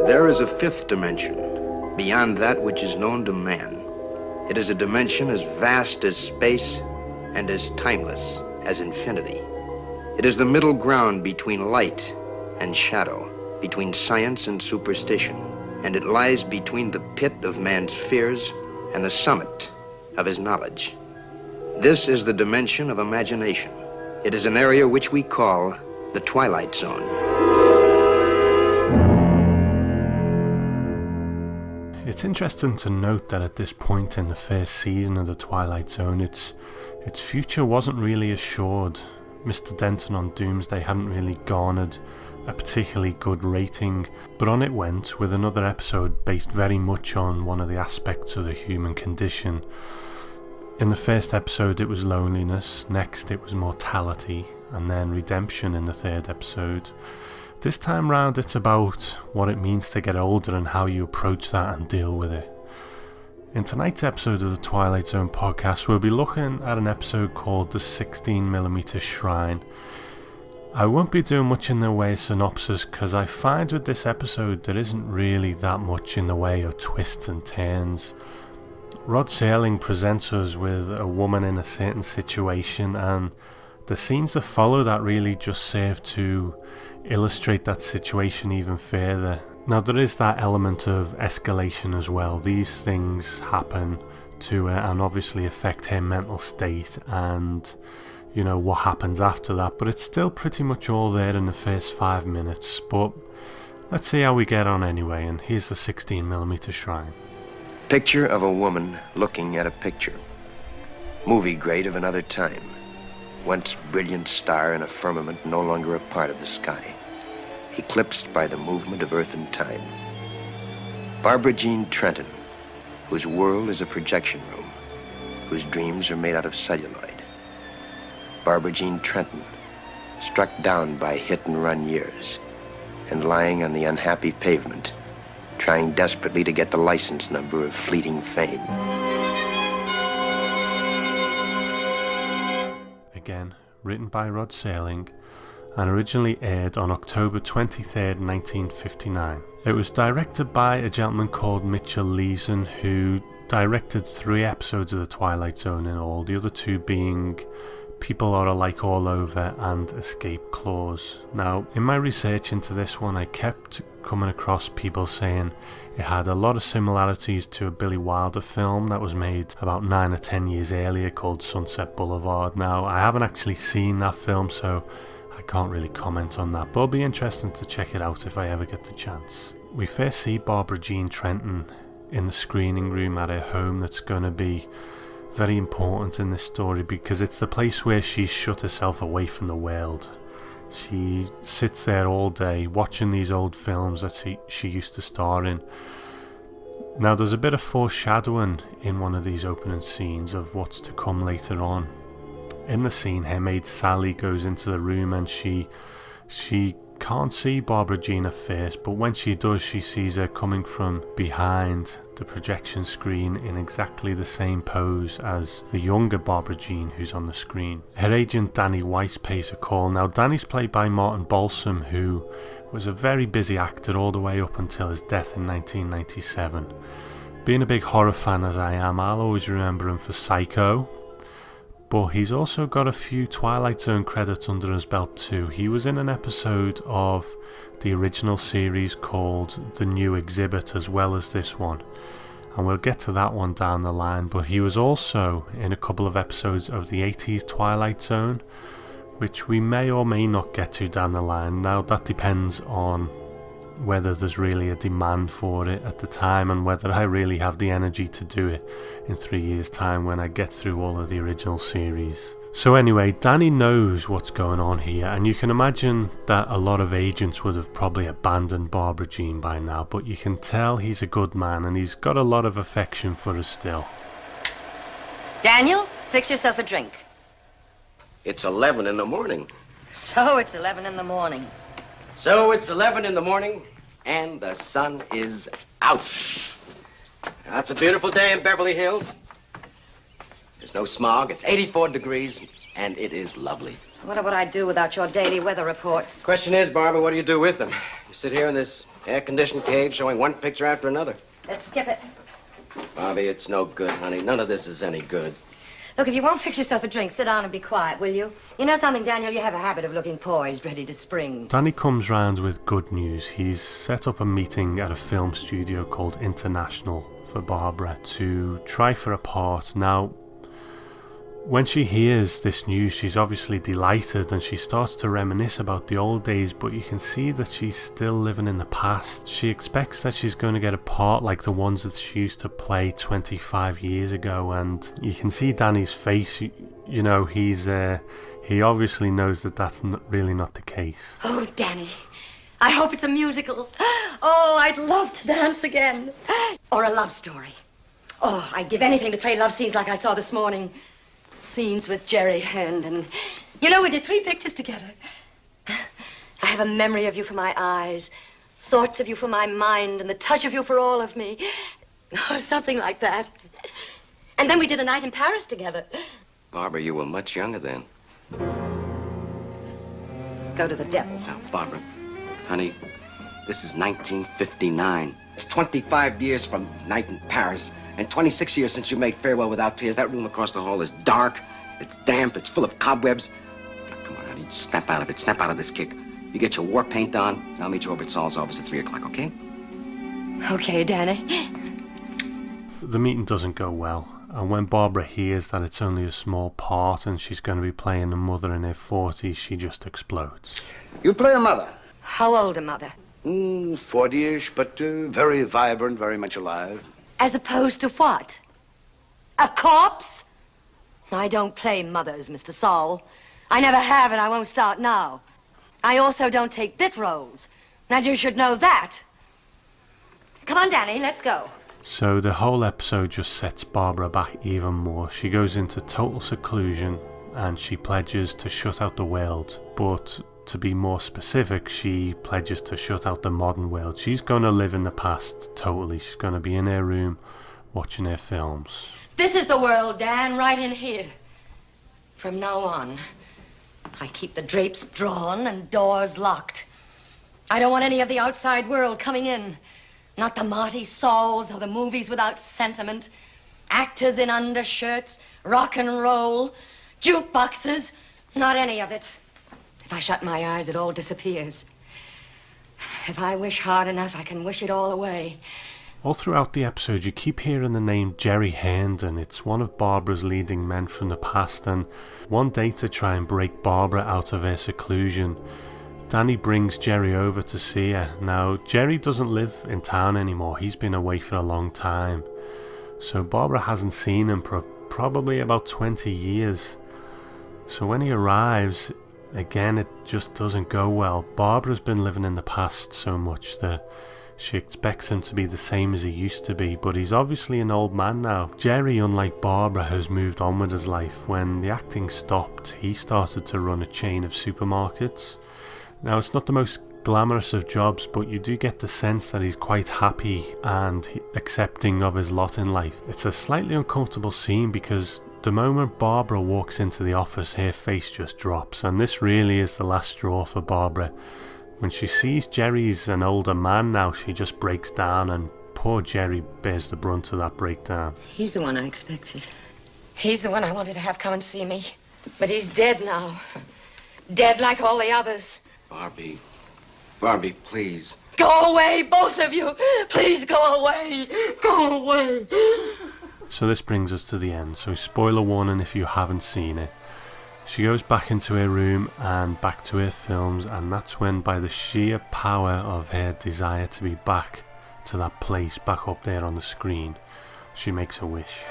There is a fifth dimension, beyond that which is known to man. It is a dimension as vast as space and as timeless as infinity. It is the middle ground between light and shadow, between science and superstition, and it lies between the pit of man's fears and the summit of his knowledge. This is the dimension of imagination. It is an area which we call the Twilight Zone. It's interesting to note that at this point in the first season of the Twilight Zone, its future wasn't really assured. Mr. Denton on Doomsday hadn't really garnered a particularly good rating, but on it went with another episode based very much on one of the aspects of the human condition. In the first episode it was loneliness, next it was mortality, and then redemption in the third episode. This time round it's about what it means to get older and how you approach that and deal with it. In tonight's episode of the Twilight Zone podcast, we'll be looking at an episode called The 16mm Shrine. I won't be doing much in the way of synopsis because I find with this episode there isn't really that much in the way of twists and turns. Rod Serling presents us with a woman in a certain situation, and the scenes that follow that really just serve to illustrate that situation even further. Now there is that element of escalation as well. These things happen to her and obviously affect her mental state and you know what happens after that, but it's still pretty much all there in the first 5 minutes. But let's see how we get on anyway, and here's the 16mm Shrine. Picture of a woman looking at a picture. Movie grade of another time. Once brilliant star in a firmament no longer a part of the sky. Eclipsed by the movement of earth and time. Barbara Jean Trenton, whose world is a projection room, whose dreams are made out of celluloid. Barbara Jean Trenton, struck down by hit-and-run years, and lying on the unhappy pavement, trying desperately to get the license number of fleeting fame. Again, written by Rod Serling, and originally aired on October 23rd, 1959. It was directed by a gentleman called Mitchell Leeson, who directed 3 episodes of The Twilight Zone in all, the other 2 being People Are Alike All Over and Escape Clause. Now, in my research into this one, I kept coming across people saying it had a lot of similarities to a Billy Wilder film that was made about 9 or 10 years earlier called Sunset Boulevard. Now, I haven't actually seen that film, so I can't really comment on that, but it'll be interesting to check it out if I ever get the chance. We first see Barbara Jean Trenton in the screening room at her home that's going to be very important in this story because it's the place where she's shut herself away from the world. She sits there all day watching these old films that she used to star in. Now there's a bit of foreshadowing in one of these opening scenes of what's to come later on. In the scene, her maid Sally goes into the room and she can't see Barbara Jean at first, but when she does, she sees her coming from behind the projection screen in exactly the same pose as the younger Barbara Jean who's on the screen. Her agent Danny Weiss pays a call. Now Danny's played by Martin Balsam, who was a very busy actor all the way up until his death in 1997. Being a big horror fan as I am, I'll always remember him for Psycho, but he's also got a few Twilight Zone credits under his belt too. He was in an episode of the original series called The New Exhibit as well as this one, and we'll get to that one down the line, but he was also in a couple of episodes of the 80s Twilight Zone, which we may or may not get to down the line. Now that depends on whether there's really a demand for it at the time and whether I really have the energy to do it in 3 years' time when I get through all of the original series. So anyway, Danny knows what's going on here, and you can imagine that a lot of agents would have probably abandoned Barbara Jean by now, but you can tell he's a good man and he's got a lot of affection for her still. Daniel, fix yourself a drink. It's 11 in the morning. So it's 11 in the morning. So it's 11 in the morning, and the sun is out. Now, it's a beautiful day in Beverly Hills. There's no smog, it's 84 degrees, and it is lovely. I wonder what I'd do without your daily weather reports. Question is, Barbara, what do you do with them? You sit here in this Air-conditioned cave showing one picture after another. Let's skip it. Bobby, it's no good, honey. None of this is any good. Look, if you won't fix yourself a drink, sit down and be quiet, will you? You know something, Daniel? You have a habit of looking poised, ready to spring. Danny comes round with good news. He's set up a meeting at a film studio called International for Barbara to try for a part. Now, when she hears this news, she's obviously delighted and she starts to reminisce about the old days, but you can see that she's still living in the past. She expects that she's going to get a part like the ones that she used to play 25 years ago, and you can see Danny's face. You know, he obviously knows that that's really not the case. Oh, Danny, I hope it's a musical. Oh, I'd love to dance again. Or a love story. Oh, I'd give anything to play love scenes like I saw this morning. Scenes with Jerry Herndon. You know, we did 3 pictures together. I have a memory of you for my eyes, thoughts of you for my mind, and the touch of you for all of me. Oh, something like that. And then we did a night in Paris together. Barbara, you were much younger then. Go to the devil. Now, Barbara, honey, this is 1959. It's 25 years from Night in Paris. And 26 years since you made Farewell Without Tears. That room across the hall is dark, it's damp, it's full of cobwebs. Now, come on, honey, snap out of it. Snap out of this kick. You get your war paint on, and I'll meet you over at Saul's office at 3 o'clock, okay? Okay, Danny. The meeting doesn't go well, and when Barbara hears that it's only a small part and she's going to be playing a mother in her 40s, she just explodes. You play a mother? How old a mother? 40-ish, but very vibrant, very much alive. As opposed to what? A corpse? I don't play mothers, Mr. Saul. I never have, and I won't start now. I also don't take bit roles. And you should know that. Come on, Danny, let's go. So the whole episode just sets Barbara back even more. She goes into total seclusion and she pledges to shut out the world. But to be more specific, she pledges to shut out the modern world. She's going to live in the past totally. She's going to be in her room watching her films. This is the world, Dan, right in here. From now on, I keep the drapes drawn and doors locked. I don't want any of the outside world coming in. Not the Marty Sauls or the movies without sentiment. Actors in undershirts, rock and roll, jukeboxes, not any of it. If I shut my eyes, it all disappears. If I wish hard enough, I can wish it all away. All throughout the episode, you keep hearing the name Jerry Herndon. It's one of Barbara's leading men from the past, and one day to try and break Barbara out of her seclusion, Danny brings Jerry over to see her. Now, Jerry doesn't live in town anymore. He's been away for a long time. So Barbara hasn't seen him for probably about 20 years. So when he arrives, again, it just doesn't go well. Barbara's been living in the past so much that she expects him to be the same as he used to be, but he's obviously an old man now. Jerry, unlike Barbara, has moved on with his life. When the acting stopped, he started to run a chain of supermarkets. Now, it's not the most glamorous of jobs, but you do get the sense that he's quite happy and accepting of his lot in life. It's a slightly uncomfortable scene because the moment Barbara walks into the office, her face just drops, and this really is the last straw for Barbara. When she sees Jerry's an older man now, she just breaks down, and poor Jerry bears the brunt of that breakdown. He's the one I expected. He's the one I wanted to have come and see me. But he's dead now. Dead like all the others. Barbie, please. Go away, both of you. Please go away. Go away. So this brings us to the end. So spoiler warning if you haven't seen it. She goes back into her room and back to her films, and that's when, by the sheer power of her desire to be back to that place, back up there on the screen, she makes a wish.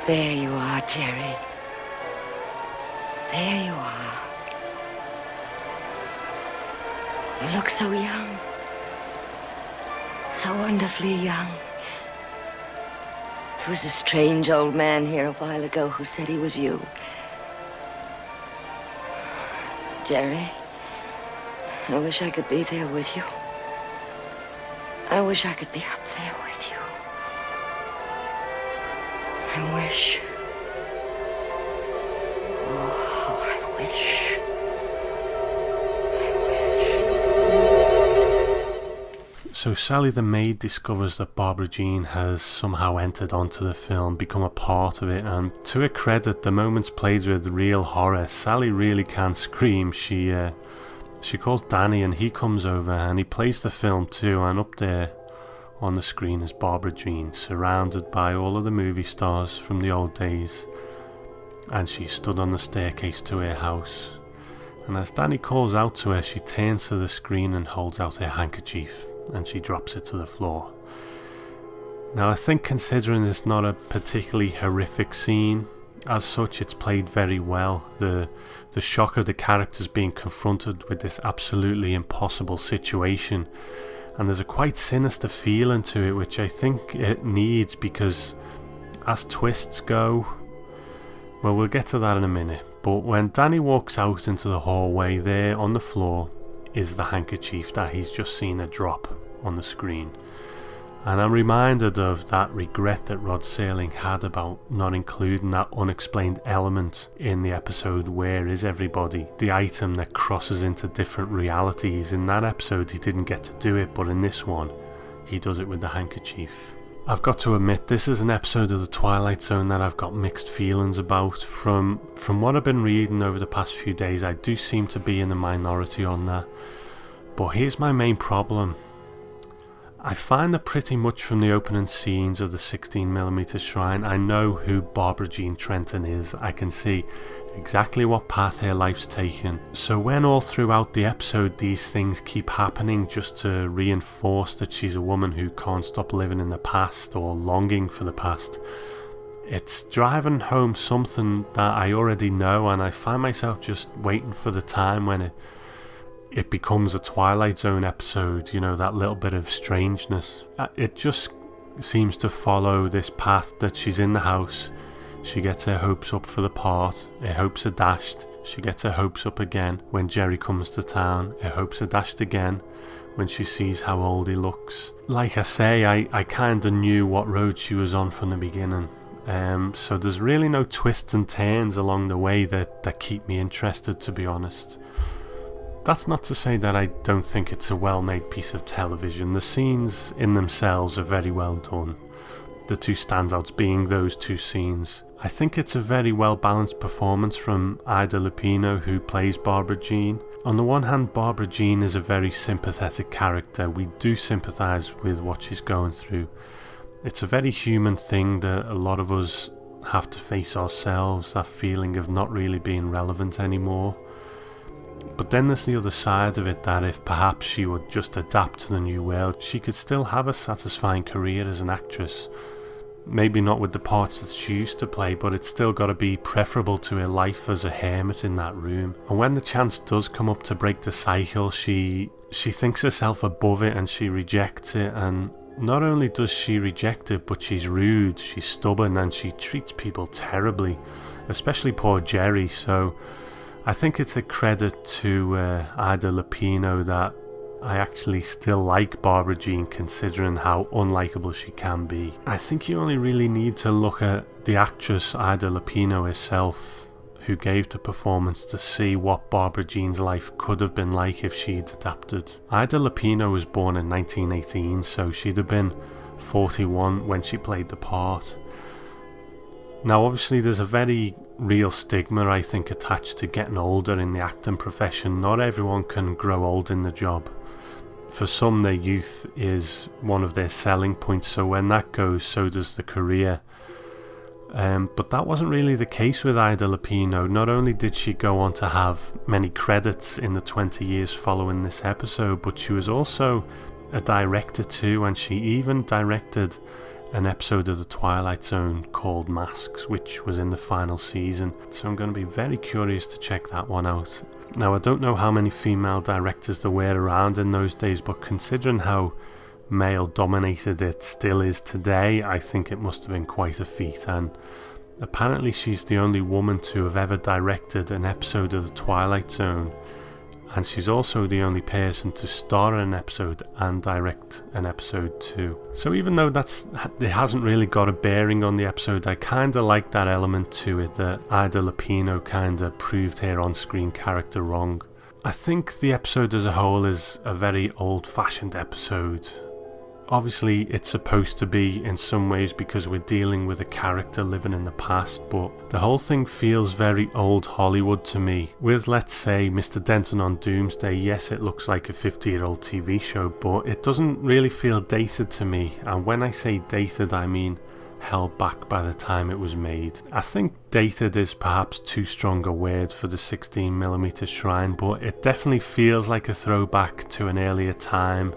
There you are, Jerry. There you are. You look so young. So wonderfully young. There was a strange old man here a while ago who said he was you. Jerry, I wish I could be there with you. I wish I could be up there with you. I wish. Oh, I wish. I wish. So Sally the maid discovers that Barbara Jean has somehow entered onto the film, become a part of it, and to her credit, the moment's played with real horror. Sally really can scream. She calls Danny and he comes over and he plays the film too, and up there on the screen is Barbara Jean, surrounded by all of the movie stars from the old days, and she stood on the staircase to her house. And as Danny calls out to her, she turns to the screen and holds out her handkerchief, and she drops it to the floor. Now, I think considering it's not a particularly horrific scene, as such it's played very well. The shock of the characters being confronted with this absolutely impossible situation, and there's a quite sinister feeling to it, which I think it needs, because as twists go, well, we'll get to that in a minute. But when Danny walks out into the hallway, there on the floor is the handkerchief that he's just seen a drop on the screen. And I'm reminded of that regret that Rod Serling had about not including that unexplained element in the episode Where Is Everybody? The item that crosses into different realities. In that episode he didn't get to do it, but in this one he does it with the handkerchief. I've got to admit, this is an episode of the Twilight Zone that I've got mixed feelings about. From what I've been reading over the past few days, I do seem to be in the minority on that. But here's my main problem. I find that pretty much from the opening scenes of the 16mm shrine, I know who Barbara Jean Trenton is. I can see exactly what path her life's taken. So when all throughout the episode these things keep happening just to reinforce that she's a woman who can't stop living in the past or longing for the past, it's driving home something that I already know, and I find myself just waiting for the time when it becomes a Twilight Zone episode, you know, that little bit of strangeness. It just seems to follow this path that she's in the house, she gets her hopes up for the part, her hopes are dashed, she gets her hopes up again when Jerry comes to town, her hopes are dashed again when she sees how old he looks. Like I say, I kinda knew what road she was on from the beginning. So there's really no twists and turns along the way that keep me interested, to be honest. That's not to say that I don't think it's a well-made piece of television. The scenes in themselves are very well done, the two standouts being those two scenes. I think it's a very well-balanced performance from Ida Lupino, who plays Barbara Jean. On the one hand, Barbara Jean is a very sympathetic character. We do sympathise with what she's going through. It's a very human thing that a lot of us have to face ourselves, that feeling of not really being relevant anymore. But then there's the other side of it, that if perhaps she would just adapt to the new world, she could still have a satisfying career as an actress. Maybe not with the parts that she used to play, but it's still got to be preferable to her life as a hermit in that room. And when the chance does come up to break the cycle, she thinks herself above it and she rejects it. And not only does she reject it, but she's rude, she's stubborn, and she treats people terribly, especially poor Jerry. So I think it's a credit to Ida Lupino that I actually still like Barbara Jean, considering how unlikable she can be. I think you only really need to look at the actress Ida Lupino herself, who gave the performance, to see what Barbara Jean's life could have been like if she'd adapted. Ida Lupino was born in 1918, so she'd have been 41 when she played the part. Now obviously there's a very real stigma, I think, attached to getting older in the acting profession. Not everyone can grow old in the job. For some, their youth is one of their selling points, so when that goes, so does the career. But that wasn't really the case with Ida Lupino. Not only did she go on to have many credits in the 20 years following this episode, but she was also a director too, and she even directed an episode of the Twilight Zone called Masks, which was in the final season. So I'm going to be very curious to check that one out. Now, I don't know how many female directors there were around in those days, but considering how male dominated it still is today, I think it must have been quite a feat. And apparently she's the only woman to have ever directed an episode of the Twilight Zone, and she's also the only person to star in an episode and direct an episode too. So even though it hasn't really got a bearing on the episode, I kinda like that element to it, that Ida Lupino kinda proved her on-screen character wrong. I think the episode as a whole is a very old-fashioned episode. Obviously it's supposed to be in some ways because we're dealing with a character living in the past, but the whole thing feels very old Hollywood to me. With, let's say, Mr. Denton on Doomsday, yes, it looks like a 50-year-old TV show, but it doesn't really feel dated to me. And when I say dated, I mean held back by the time it was made. I think dated is perhaps too strong a word for the 16mm Shrine, but it definitely feels like a throwback to an earlier time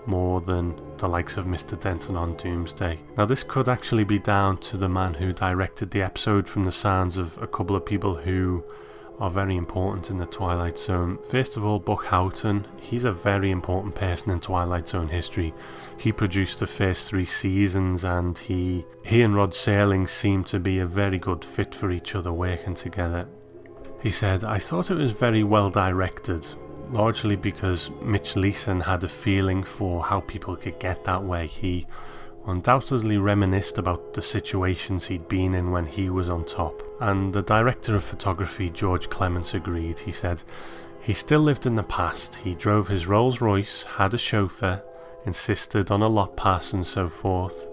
more than the likes of Mr. Denton on Doomsday. Now this could actually be down to the man who directed the episode, from the sounds of a couple of people who are very important in the Twilight Zone. First of all, Buck Houghton. He's a very important person in Twilight Zone history. He produced the first 3 seasons, and he and Rod Serling seem to be a very good fit for each other working together. He said, "I thought it was very well directed, largely because Mitch Leeson had a feeling for how people could get that way. He undoubtedly reminisced about the situations he'd been in when he was on top." And the director of photography, George Clements, agreed. He said, "He still lived in the past. He drove his Rolls Royce, had a chauffeur, insisted on a lot pass and so forth.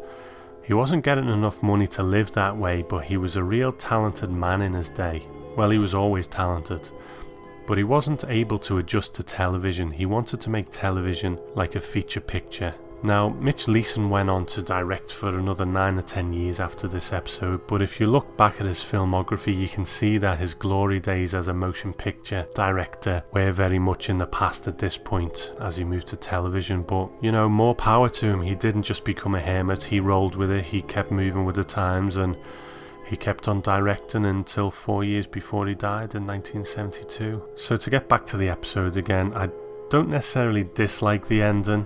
He wasn't getting enough money to live that way, but he was a real talented man in his day. Well, he was always talented. But he wasn't able to adjust to television. He wanted to make television like a feature picture." Now, Mitch Leeson went on to direct for another 9 or 10 years after this episode, but if you look back at his filmography, you can see that his glory days as a motion picture director were very much in the past at this point as he moved to television. But, you know, more power to him. He didn't just become a hermit, he rolled with it, he kept moving with the times, and he kept on directing until 4 years before he died in 1972. So to get back to the episode again, I don't necessarily dislike the ending.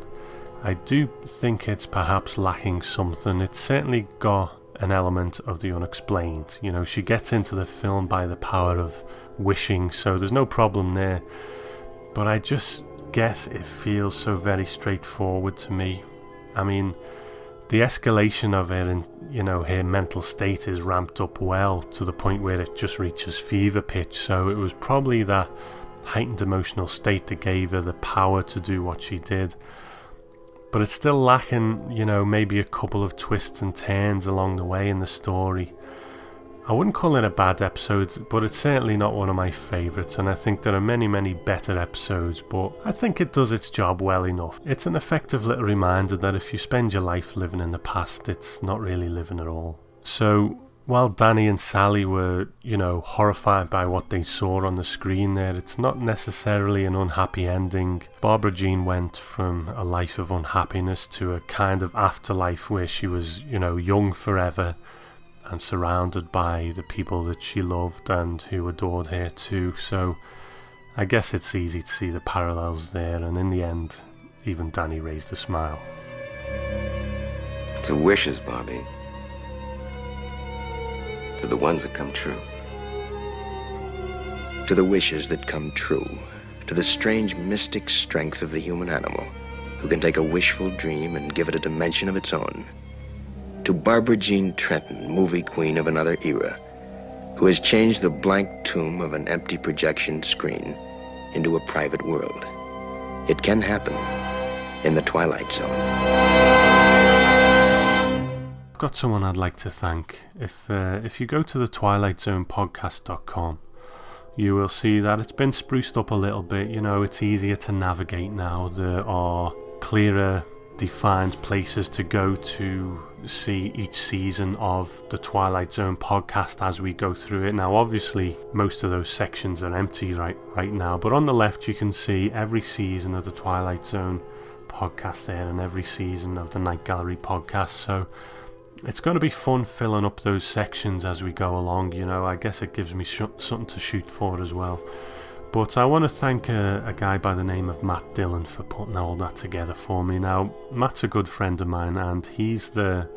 I do think it's perhaps lacking something. It's certainly got an element of the unexplained. You know, she gets into the film by the power of wishing, so there's no problem there. But I just guess it feels so very straightforward to me. I mean, the escalation of it and, you know, her mental state is ramped up well to the point where it just reaches fever pitch. So it was probably that heightened emotional state that gave her the power to do what she did. But it's still lacking, you know, maybe a couple of twists and turns along the way in the story. I wouldn't call it a bad episode, but it's certainly not one of my favourites, and I think there are many, many better episodes, but I think it does its job well enough. It's an effective little reminder that if you spend your life living in the past, it's not really living at all. So, while Danny and Sally were, you know, horrified by what they saw on the screen there, it's not necessarily an unhappy ending. Barbara Jean went from a life of unhappiness to a kind of afterlife where she was, you know, young forever, and surrounded by the people that she loved and who adored her too. So I guess it's easy to see the parallels there, and in the end, even Danny raised a smile. To wishes, Bobby. To the ones that come true. To the wishes that come true. To the strange mystic strength of the human animal, who can take a wishful dream and give it a dimension of its own. To Barbara Jean Trenton, movie queen of another era, who has changed the blank tomb of an empty projection screen into a private world. It can happen in the Twilight Zone. I've got someone I'd like to thank. If you go to the twilightzonepodcast.com, you will see that it's been spruced up a little bit. You know, it's easier to navigate now. There are clearer defined places to go to see each season of the Twilight Zone podcast as we go through it. Now obviously most of those sections are empty right now, but on the left you can see every season of the Twilight Zone podcast there and every season of the Night Gallery podcast. So it's going to be fun filling up those sections as we go along. You know, I guess it gives me something to shoot for as well. But I want to thank a guy by the name of Matt Dillon for putting all that together for me. Now, Matt's a good friend of mine, and he's the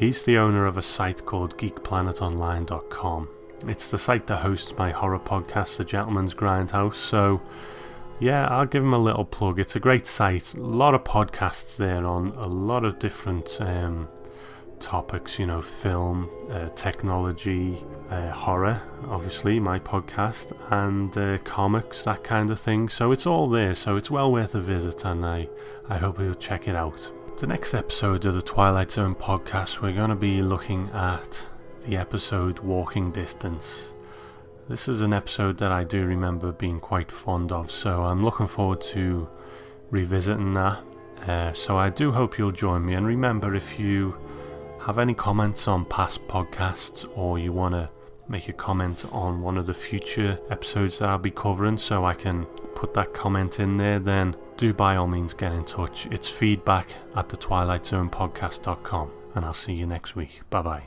owner of a site called geekplanetonline.com. It's the site that hosts my horror podcast, The Gentleman's Grindhouse. So, yeah, I'll give him a little plug. It's a great site. A lot of podcasts there on a lot of different topics, you know, film, technology, horror, obviously my podcast, and comics, that kind of thing. So it's all there, so it's well worth a visit, and I hope you'll check it out. The next episode of the Twilight Zone podcast, we're going to be looking at the episode Walking Distance. This is an episode that I do remember being quite fond of, so I'm looking forward to revisiting that. So I do hope you'll join me, and remember, if you have any comments on past podcasts, or you want to make a comment on one of the future episodes that I'll be covering so I can put that comment in there, then do by all means get in touch. It's feedback@thetwilightzonepodcast.com, and I'll see you next week. Bye bye.